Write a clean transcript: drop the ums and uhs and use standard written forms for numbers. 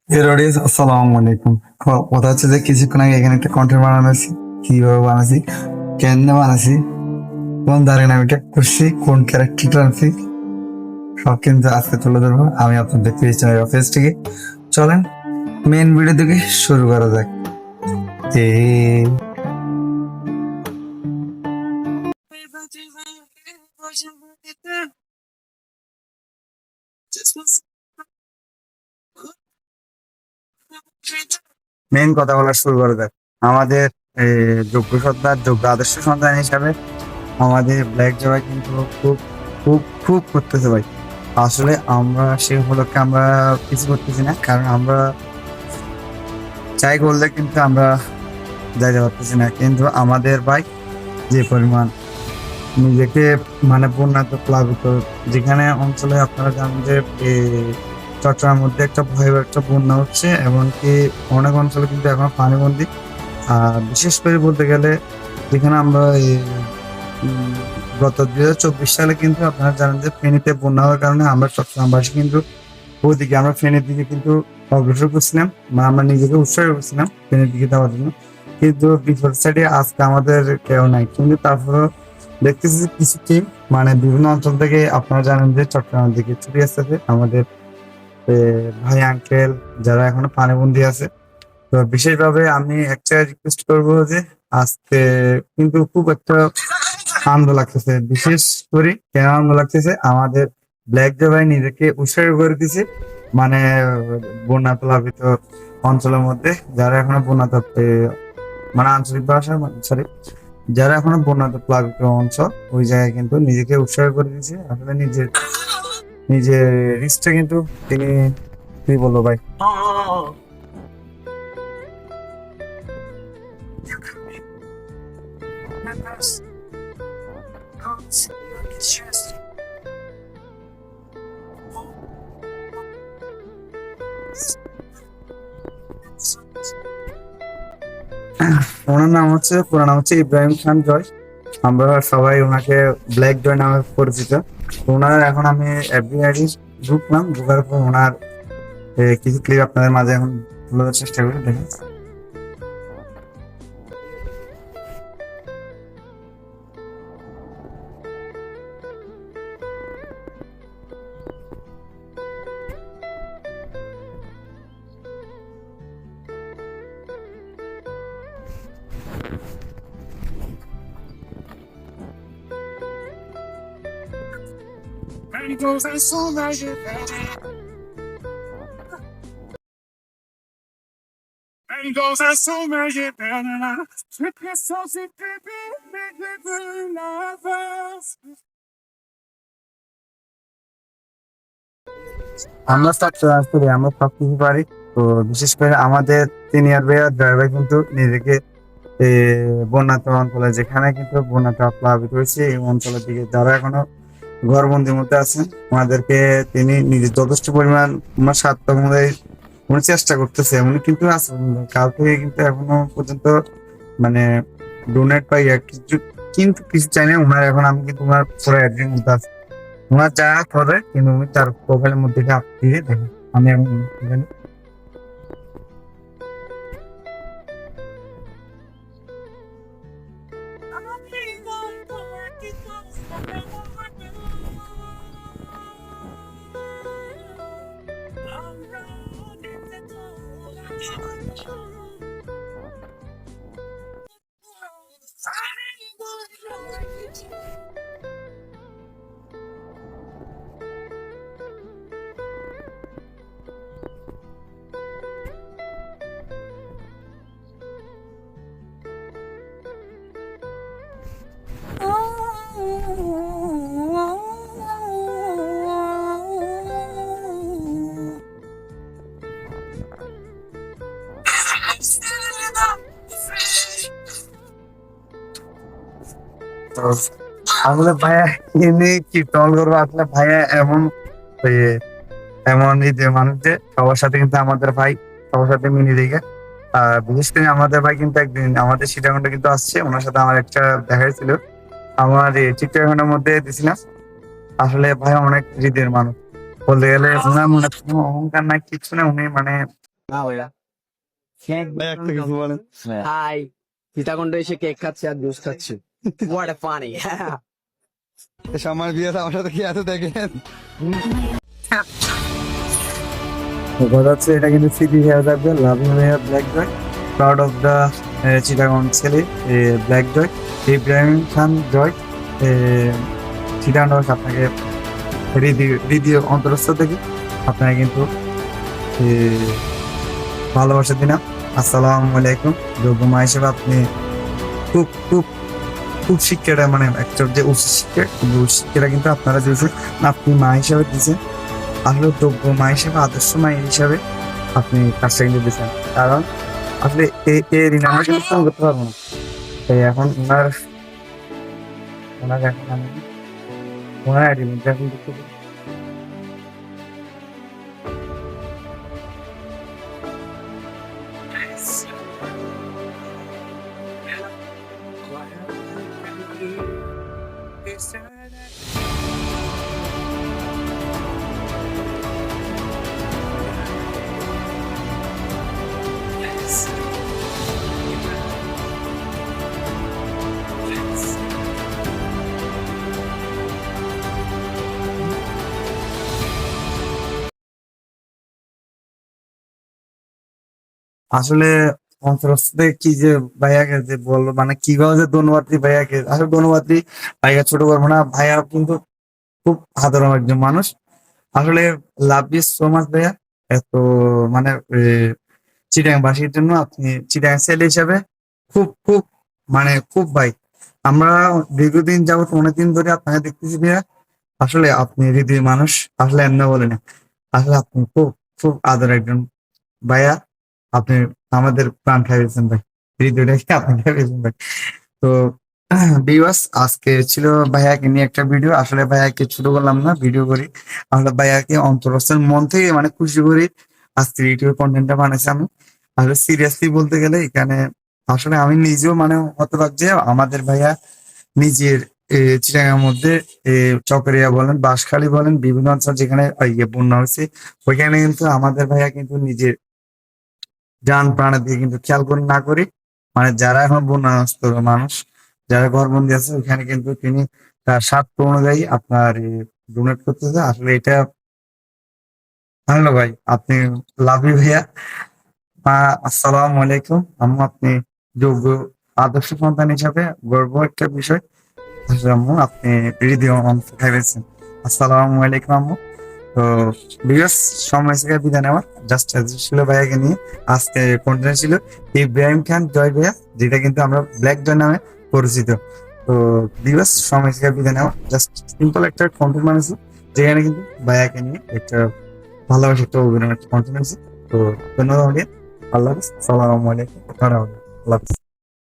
Audience আসসালামু আলাইকুম। কথা হচ্ছে যে কিছুক্ষণ আগে এখানে একটা কন্টেন্ট বানানোছি, কিভাবে বানাইছি, কেন বানাইছি, কোন দাঁড়িয়ে আমি এটা করছি, কোন ক্যারেক্টারটা আনছি, সব কিন্তু আজকে তুলে ধরবো আমি আপনাদের পেজ থেকে। চলেন মেন ভিডিও থেকে শুরু করা যাক। যে মেন কথা বলা শুরু করা যাক। আমাদের যোগ্য সত্তার যোগ্য আদর্শ সন্তান হিসাবে আমাদের ব্ল্যাক জবাই কিন্তু খুব খুব খুব করতেছে ভাই। আসলে আমরা সে উপলক্ষে আমরা কিছু করতেছি না, কারণ আমরা চাই করলে কিন্তু আমরা যাইতে পারতেছি না। কিন্তু আমাদের ভাই যে পরিমাণ নিজেকে মানে বন্যাতে প্লাবিত, যেখানে অঞ্চলে আপনারা জানেন যে চট্টগ্রামের মধ্যে একটা ভয়াবহ একটা বন্যা হচ্ছে, এমনকি অনেক অঞ্চলে কিন্তু এখন পানিবন্দী। আর বিশেষ করে বলতে গেলে যেখানে আমরা উম, গত 2024 সালে কিন্তু আপনারা জানেন যে ফেনীতে বন্যা হওয়ার কারণে আমরা চট্টগ্রামবাসী কিন্তু ওইদিকে আমরা ফেনীর দিকে কিন্তু অগ্রসর করছিলাম, বা আমরা নিজেকে উৎসাহ করছিলাম ফেনীর দিকে যাওয়ার জন্য। কিন্তু বিপদ সাইডে আজকে আমাদের কেউ নাই, কিন্তু তারপরে দেখতেছি যে কিছু টিম মানে বিভিন্ন অঞ্চল থেকে আপনারা জানেন যে চট্টগ্রামের দিকে ছুটে আসতেছে আমাদের ভাই আঙ্কেল যারা এখনো পানিবন্দী আছে। তো বিশেষভাবে আমি একটা রিকোয়েস্ট করবো যে আজকে কিন্তু খুব একটা আনন্দ লাগতেছে, বিশেষ করে কেন আনন্দ লাগতেছে, আমাদের ব্ল্যাক জে ভাই নিজেকে উৎসর্গ করে দিছে মানে বন্যা প্লাবিত অঞ্চলের মধ্যে যারা এখনো মানে আঞ্চলিক ভাষা, সরি, যারা এখনো বন্যাতে প্লাবিত অঞ্চল ওই জায়গায় কিন্তু নিজেকে উৎসর্গ করে দিয়েছে। আসলে নিজের নিজের রিস্কটা কিন্তু তিনি, কি বলবো ভাই, ওনার নাম হচ্ছে, পুরো নাম হচ্ছে ইব্রাহিম খান জয়। আমরা সবাই ওনাকে ব্ল্যাক জয় নামে পরিচিত। ওনার এখন আমি এফবিআইডি ঢুকলাম, ঢুকার পর ওনার কিছু ক্লিপ আপনাদের মাঝে এখন তুলে ধরার চেষ্টা করি, দেখেন। আমরা সব চাষ করি, আমরা সব কিছু পারি। তো বিশেষ করে আমাদের সিনিয়র ভাইয়া ড্রাইভার কিন্তু নিজেকে বন্যাত অঞ্চলে, যেখানে কিন্তু বন্যাটা প্লাবিত হয়েছে এই অঞ্চলের দিকে যারা এখনো ঘরবন্দির মধ্যে আছেন, ওনাদেরকে তিনি নিজে যথেষ্ট পরিমাণ ওনার স্বার্থ অনুযায়ী উনি চেষ্টা করতেছে। উনি কিন্তু কাল থেকে কিন্তু এখনো পর্যন্ত মানে ডোনেট পাই কিছু, কিন্তু কিছু চাই না ওনার। এখন আমি কিন্তু ওনার পুরো অ্যাড্রেস মধ্যে আছে, ওনার যা করে কিন্তু উনি তার প্রোফাইলের মধ্যে দিয়ে দেখেন। আমি এখন এখানে তো আসলে ভাইয়া এনে কি টল করবো, আসলে ভাইয়া এমন ইয়ে, এমন এই যে মানুষ যে সবার সাথে কিন্তু আমাদের ভাই সবার সাথে মিনি দেখে। বিশেষ করে আমাদের ভাই কিন্তু একদিন আমাদের সীতাকুণ্ডে কিন্তু আসছে, ওনার সাথে আমার একটা দেখা হয়েছিল আমার এই চিত্রকণ্ঠের মধ্যে দিছিলাম। আসলে ভাই অনেক হৃদয়ের মানুষ বলতে গেলে, ওনার মনে কোনো অহংকার নাই, কিছু না। উনি মানে না ভাইয়া ভাই একটা কিছু বলেন। হাই, সীতাকুণ্ড এসে কেক খাচ্ছি আর জুস খাচ্ছি। What a funny. আমার বিয়েতে আমার সাথে কি আছে দেখেন। কথা হচ্ছে এটা কিন্তু স্মৃতি হয়ে থাকবে। লাভ ইউ ভাইয়া black Joy, proud of the Chittagong ছেলে ব্ল্যাক জয়, ইব্রাহিম খান জয় চিটাগং। আপনাকে হৃদয় অন্তরস্থ থেকে আপনাকে কিন্তু ভালোবাসা দিলাম। আসসালামু আলাইকুম। যোগ্য মা হিসেবে আপনি খুব খুব খুব শিক্ষাটা মানে একটা যে উচ্চ শিক্ষা, কিন্তু উচ্চ শিক্ষাটা কিন্তু আপনারা দিয়েছেন, আপনি মা হিসেবে দিয়েছেন। আসলে যোগ্য মা হিসেবে, আদর্শ মা হিসেবে আপনি কাজটা কিন্তু দিয়েছেন। কারণ আসলে এই ঋণ আমরা কিন্তু পূরণ করতে পারবো না। এখন ওনার এখন আমি ওনার ঋণটা এখন দিতে পারি। আসলে অন্তরস্থ কি যে ভাইয়াকে যে বলবো, মানে কিভাবে যে ধন্যবাদ দিই ভাইয়াকে। আসলে ধন্যবাদ দিই ভাইয়া, ছোট করবো না। ভাইয়া কিন্তু খুব সাধারণ একজন মানুষ। আসলে লাভ ইউ সো মাচ ভাইয়া। এত মানে চিটাগাংবাসীর জন্য আপনি চিটাগাং ছেলে হিসাবে খুব খুব মানে খুব ভাই, আমরা দীর্ঘদিন যাবত অনেকদিন ধরে আপনাকে দেখতেছি ভাইয়া। আসলে আপনি হৃদয় মানুষ, আসলে এমন বলে না। আসলে আপনি খুব খুব আদর একজন ভাইয়া। আপনি আমাদের প্রাণ খাইয়েছেন ভাই, হৃদয়টাকে আপনি খাইয়েছেন ভাই। তো বিবাস আজকে ছিল ভাইয়াকে নিয়ে একটা ভিডিও। আসলে ভাইয়াকে ছোট করলাম না, ভিডিও করি। আসলে ভাইয়াকে অন্তরস্থের মন থেকে মানে খুশি করি আজকে ইউটিউব কন্টেন্টটা বানাইছি আমি। আসলে সিরিয়াসলি বলতে গেলে এখানে আসলে আমি নিজেও মানে হতবাক যে আমাদের ভাইয়া নিজের চিটাগাংয়ের মধ্যে চকরিয়া বলেন, বাঁশখালী বলেন, বিভিন্ন অঞ্চল যেখানে বন্যা হয়েছে, ওইখানে কিন্তু আমাদের ভাইয়া কিন্তু নিজের যান প্রাণের দিকে কিন্তু খেয়াল করে না করি, মানে যারা এখন বন্যাগ্রস্ত মানুষ, যারা ঘরবন্দি আছে, ওইখানে কিন্তু তিনি তার স্বার্থ অনুযায়ী আপনার ডোনেট করতেছে। আসলে এটা ভালো ভাই, আপনি লাভ ইউ ভাইয়া। আসসালামু আলাইকুম আম্মু। আপনি যোগ্য আদর্শ সন্তান হিসাবে গর্ব একটা বিষয়। আসলে আম্মু আপনি হৃদয় অংশ খাইবেছেন। আসসালামু আলাইকুম আম্মু। তো বিকজ সময় থেকে বিদায় নেওয়ার জাস্ট ছিল ভাইয়াকে নিয়ে আজকে কন্টেন্ট ছিল ইব্রাহিম খান জয় ভাইয়া, যেটা কিন্তু আমরা ব্ল্যাক জয় নামে পরিচিত। তো বিকজ সময় থেকে বিদায় নেওয়া জাস্ট সিম্পল একটা কন্টেন্ট বানিয়েছি, যেখানে কিন্তু ভাইয়াকে নিয়ে একটা ভালোবাসা একটা অভিনয় কন্টেন্ট আছে। তো ধন্যবাদ। আল্লাহ হাফিজ। আসসালামু আলাইকুম। আল্লাহ হাফিজ।